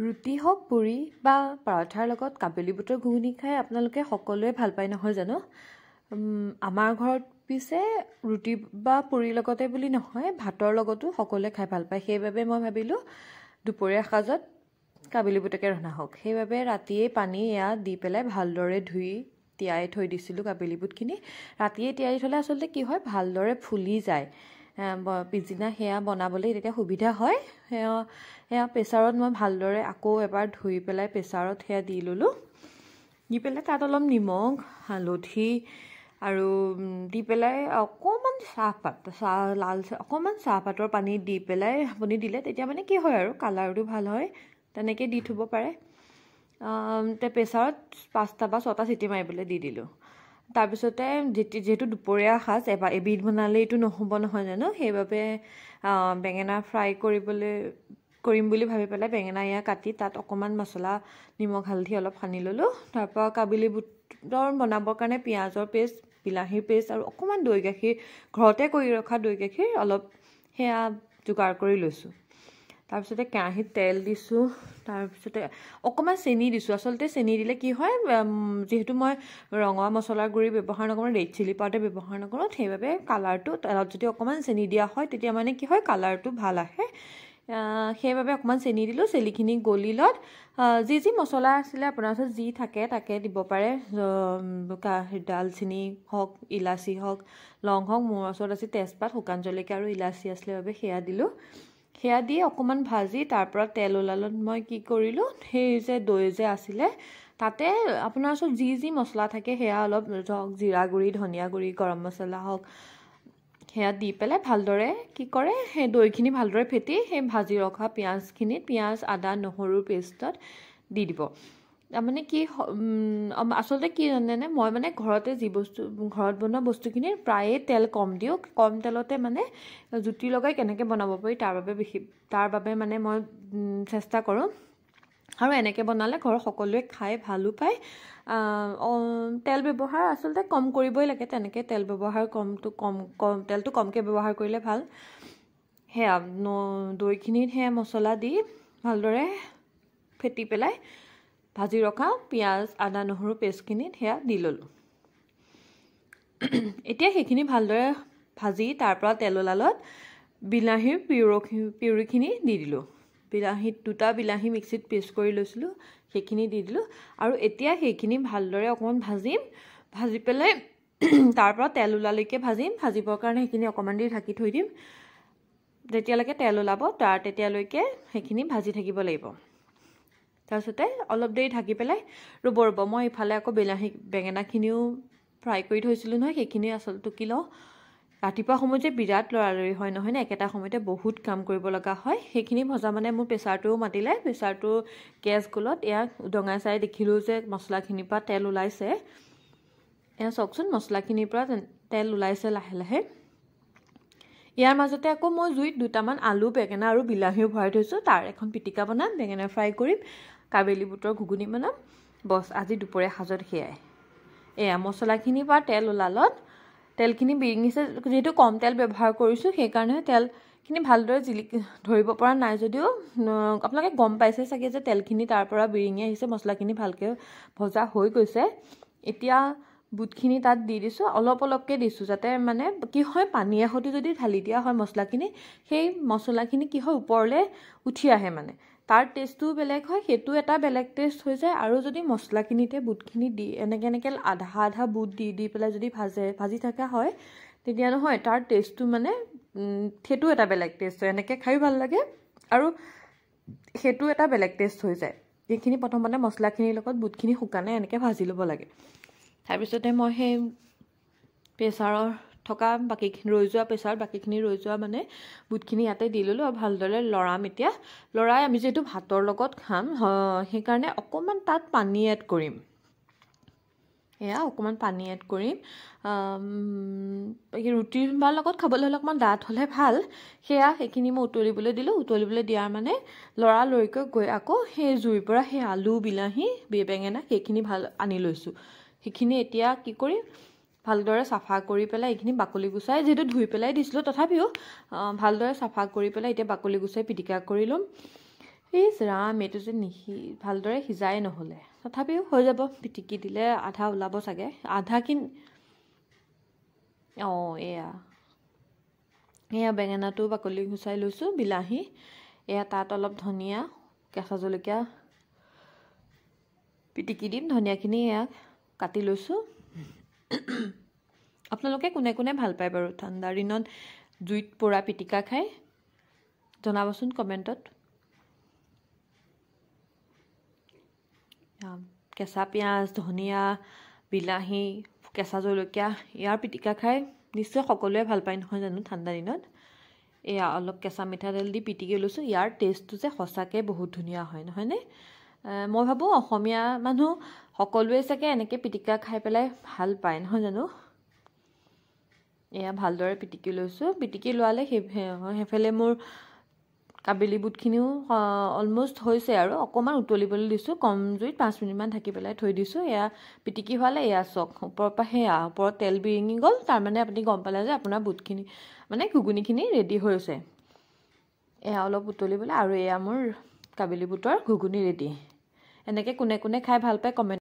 ৰুটি হওক পুৰি বা পৰঠাৰ লগত কাবেলি বুটৰ ঘুগুনি খাই আপোনালোকে সকলোৱে ভাল পায় নহয় জানো আমাৰ ঘৰত পিছে ৰুটি বা পুৰিৰ লগতে বুলি নহয় ভাতৰ লগতো সকলোৱে খাই ভাল পায় সেইবাবে মই ভাবিলোঁ দুপৰীয়া সাজত কাবেলি বুটকে ৰন্ধা হওক সেইবাবে ৰাতিয়ে পানী এয়া দি পেলাই ভালদৰে ধুই তিয়াই থৈ দিছিলোঁ কাবেলি বুটখিনি ৰাতিয়ে তিয়াই থ'লে আচলতে কি হয় ভালদৰে ফুলি যায় পিছদিনা সেয়া বনাবলৈ তেতিয়া সুবিধা হয় সেয়া প্ৰেছাৰত মই ভালদৰে আকৌ এবাৰ ধুই পেলাই প্ৰেছাৰত সেয়া দি ল'লোঁ দি পেলাই তাত অলপ নিমখ হালধি আৰু দি পেলাই অকণমান চাহপাতৰ পানী দি পেলাই আপুনি দিলে তেতিয়া মানে কি হয় আৰু কালাৰটো ভাল হয় তেনেকৈ দি থ'ব পাৰে প্ৰেছাৰত 5টা বা 6টা চিটি মাৰিবলৈ দি দিলোঁ তাৰপিছতে যিহেতু দুপৰীয়া সাজ এবিধ বনালেইটো নহ'ব নহয় জানো সেইবাবে বেঙেনা ফ্ৰাই কৰিম বুলি ভাবি পেলাই বেঙেনা এয়া কাটি তাত অকণমান মছলা নিমখ হালধি অলপ সানি ল'লোঁ তাৰপৰা কাবেলি বুটৰ বনাবৰ কাৰণে পিঁয়াজৰ পেষ্ট বিলাহীৰ পেষ্ট আৰু অকণমান দৈ গাখীৰ ঘৰতে কৰি ৰখা দৈ গাখীৰ অলপ সেয়া যোগাৰ কৰি লৈছোঁ তাৰপিছতে কেৰাহীত তেল দিছোঁ তাৰপিছতে অকণমান চেনি দিছোঁ আচলতে চেনি দিলে কি হয় যিহেতু মই ৰঙা মছলাৰ গুড়ি ব্যৱহাৰ নকৰোঁ ৰেড চিলি পাউডাৰ ব্যৱহাৰ নকৰোঁ সেইবাবে কালাৰটো তেলত যদি অকণমান চেনি দিয়া হয় তেতিয়া মানে কি হয় কালাৰটো ভাল আহে সেইবাবে অকণমান চেনি দিলোঁ চেনিখিনি গলিলত যি মছলা আছিলে আপোনাৰ ওচৰত যি থাকে তাকে দিব পাৰে ডালচেনি হওক ইলাচি হওক লং হওক মোৰ ওচৰত আছে তেজপাত শুকান জলকীয়া আৰু ইলাচি আছিলে বাবে সেয়া দিলোঁ সেয়া দি অকণমান ভাজি তাৰপৰা তেল ওলালত মই কি কৰিলোঁ সেই যে দৈ যে আছিলে তাতে আপোনাৰ ওচৰত যি মছলা থাকে সেয়া অলপ ধৰক জিৰা গুড়ি ধনিয়া গুড়ি গৰম মছলা হওক সেয়া দি পেলাই ভালদৰে কি কৰে সেই দৈখিনি ভালদৰে ফেটি সেই ভাজি ৰখা পিঁয়াজ আদা নহৰুৰ পেষ্টত দি দিব তাৰমানে কি আচলতে কি জানেনে মই মানে ঘৰত বনোৱা বস্তুখিনিৰ প্ৰায়ে তেল কম দিওঁ কম তেলতে মানে জুতি লগাই কেনেকৈ বনাব পাৰি তাৰ বাবে মানে মই চেষ্টা কৰোঁ আৰু এনেকৈ বনালে ঘৰৰ সকলোৱে খাই ভালো পায় তেল ব্যৱহাৰ আচলতে কম কৰিবই লাগে তেনেকৈ তেল ব্যৱহাৰ তেলটো কমকৈ ব্যৱহাৰ কৰিলে ভাল সেয়া দৈখিনিত সেয়া মছলা দি ভালদৰে ফেটি পেলাই ভাজি ৰখা পিঁয়াজ আদা নহৰু পেষ্টখিনিত সেয়া দি ল'লোঁ এতিয়া সেইখিনি ভালদৰে ভাজি তাৰপৰা তেল ওলালত বিলাহীৰ পিউৰিখিনি দি দিলোঁ দুটা বিলাহী মিক্সিত পেষ্ট কৰি লৈছিলোঁ সেইখিনি দি দিলোঁ আৰু এতিয়া সেইখিনি ভালদৰে অকণমান ভাজি পেলাই তাৰপৰা তেল ওলালৈকে ভাজিবৰ কাৰণে সেইখিনি অকণমান দেৰি ঢাকি থৈ দিম যেতিয়ালৈকে তেল ওলাব তেতিয়ালৈকে সেইখিনি ভাজি থাকিব লাগিব তাৰপিছতে অলপ দেৰি ঢাকি পেলাই ৰ'ব মই ইফালে আকৌ বেঙেনাখিনিও ফ্ৰাই কৰি থৈছিলোঁ নহয় সেইখিনি আচলতে টুকি লওঁ ৰাতিপুৱা সময়ত যে বিৰাট লৰালৰি হয় নহয় নে একেটা সময়তে বহুত কাম কৰিব লগা হয় সেইখিনি ভজা মানে মোৰ প্ৰেছাৰটোও মাতিলে প্ৰেছাৰটো গেছ গলত এয়া উদঙাই চাই দেখিলোঁ যে মছলাখিনিৰ পৰা তেল ওলাইছে এয়া চাওকচোন মছলাখিনিৰ পৰা তেল ওলাইছে লাহে লাহে ইয়াৰ মাজতে আকৌ মই জুইত দুটামান আলু বেঙেনা আৰু বিলাহীও ভৰাই থৈছোঁ তাৰ এখন পিটিকা বনাম বেঙেনা ফ্ৰাই কৰিম কাবেলি বুটৰ ঘুগুনি বনাম বছ আজি দুপৰীয়া সাজত সেয়াই এয়া মছলাখিনিৰ পৰা তেল ওলালত তেলখিনি বিৰিঙিছে যিহেতু কম তেল ব্যৱহাৰ কৰিছোঁ সেইকাৰণে তেলখিনি ভালদৰে ধৰিব পৰা নাই যদিও আপোনালোকে গম পাইছে চাগে যে তেলখিনি তাৰ পৰা বিৰিঙি আহিছে মছলাখিনি ভালকৈ ভজা হৈ গৈছে এতিয়া বুটখিনি তাত দি দিছোঁ অলপকৈ দিছোঁ যাতে মানে কি হয় পানীয়ে সৈতে যদি ঢালি দিয়া হয় মছলাখিনি সেই মছলাখিনি কি হয় ওপৰলৈ উঠি আহে মানে তাৰ টেষ্টটোও বেলেগ হয় সেইটো এটা বেলেগ টেষ্ট হৈ যায় আৰু যদি মছলাখিনিতে বুটখিনি দি এনেকৈ আধা বুট দি পেলাই যদি ভাজি থকা হয় তেতিয়া নহয় তাৰ টেষ্টটো মানে সেইটো এটা বেলেগ টেষ্ট হয় এনেকৈ খায়ো ভাল লাগে আৰু সেইটো এটা বেলেগ টেষ্ট হৈ যায় এইখিনি প্ৰথমতে মছলাখিনিৰ লগত বুটখিনি শুকানে এনেকৈ ভাজি ল'ব লাগে তাৰপিছতে মই সেই প্ৰেছাৰৰ থকা প্ৰেছাৰত বাকীখিনি ৰৈ যোৱা মানে বুটখিনি ইয়াতে দি ল'লোঁ আৰু ভালদৰে লৰাম এতিয়া লৰাই আমি যিহেতু ভাতৰ লগত খাম সেইকাৰণে অকণমান তাত পানী এড কৰিম ৰুটিৰ লগত খাবলৈ হ'লে অকণমান ডাঠ হ'লে ভাল সেইখিনি মই উতলিবলৈ দিয়াৰ মানে লৰালৰিকৈ গৈ আকৌ সেই জুইৰ পৰা সেই আলু বিলাহী বেঙেনা সেইখিনি আনি লৈছোঁ সেইখিনি এতিয়া কি কৰিম ভালদৰে চাফা কৰি পেলাই এইখিনি বাকলি গুচাই যিহেতু ধুই পেলাই দিছিলোঁ তথাপিও ভালদৰে চাফা কৰি পেলাই এতিয়া বাকলি গুচাই পিটিকা কৰি ল'ম ইছ ৰাম, এইটো যে ভালদৰে সিজাই নহ'লে। তথাপিও হৈ যাব, পিটিকি দিলে আধা ওলাব চাগে। আধাখিনি অঁ এয়া বেঙেনাটো বাকলি গুচাই লৈছোঁ, বিলাহী, এয়া তাত অলপ ধনিয়া, কেঁচা জলকীয়া পিটিকি দিম। ধনিয়াখিনি এয়া কাটি লৈছোঁ। আপোনালোকে কোনে কোনে ভাল পায় বাৰু ঠাণ্ডাৰ দিনত জুইত পোৰা পিটিকা খাই? জনাবচোন কমেণ্টত। কেঁচা পিঁয়াজ, ধনিয়া, বিলাহী, কেঁচা জলকীয়া, ইয়াৰ পিটিকা খাই নিশ্চয় সকলোৱে ভাল পায় নহয় জানো ঠাণ্ডা দিনত। এয়া অলপ কেঁচা মিঠাতেল দি পিটিকি লৈছোঁ। ইয়াৰ টেষ্টটো যে সঁচাকৈ বহুত ধুনীয়া হয়, নহয়নে? মই ভাবোঁ অসমীয়া মানুহ সকলোৱে চাগে এনেকৈ পিটিকা খাই পেলাই ভাল পায়, নহয় জানো? এয়া ভালদৰে পিটিকি লৈছোঁ। পিটিকি লোৱালে সেইফালে মোৰ কাবেলি বুটখিনিও অলমষ্ট হৈছে আৰু অকণমান উতলিবলৈ দিছোঁ কম জুইত। 5 মিনিটমান ঢাকি পেলাই থৈ দিছোঁ। এয়া পিটিকি হোৱালে এয়া চক ওপৰৰ পৰা সেয়া ওপৰত তেল বিৰিঙি গ'ল। তাৰমানে আপুনি গম পালে যে আপোনাৰ বুটখিনি মানে ঘুগুনিখিনি ৰেডি হৈছে। এয়া অলপ উতলিবলৈ, আৰু এয়া মোৰ কাবেলি বুটৰ ঘুগুনি ৰেডি। এনেকৈ কোনে কোনে খাই ভাল পায় কমেণ্ট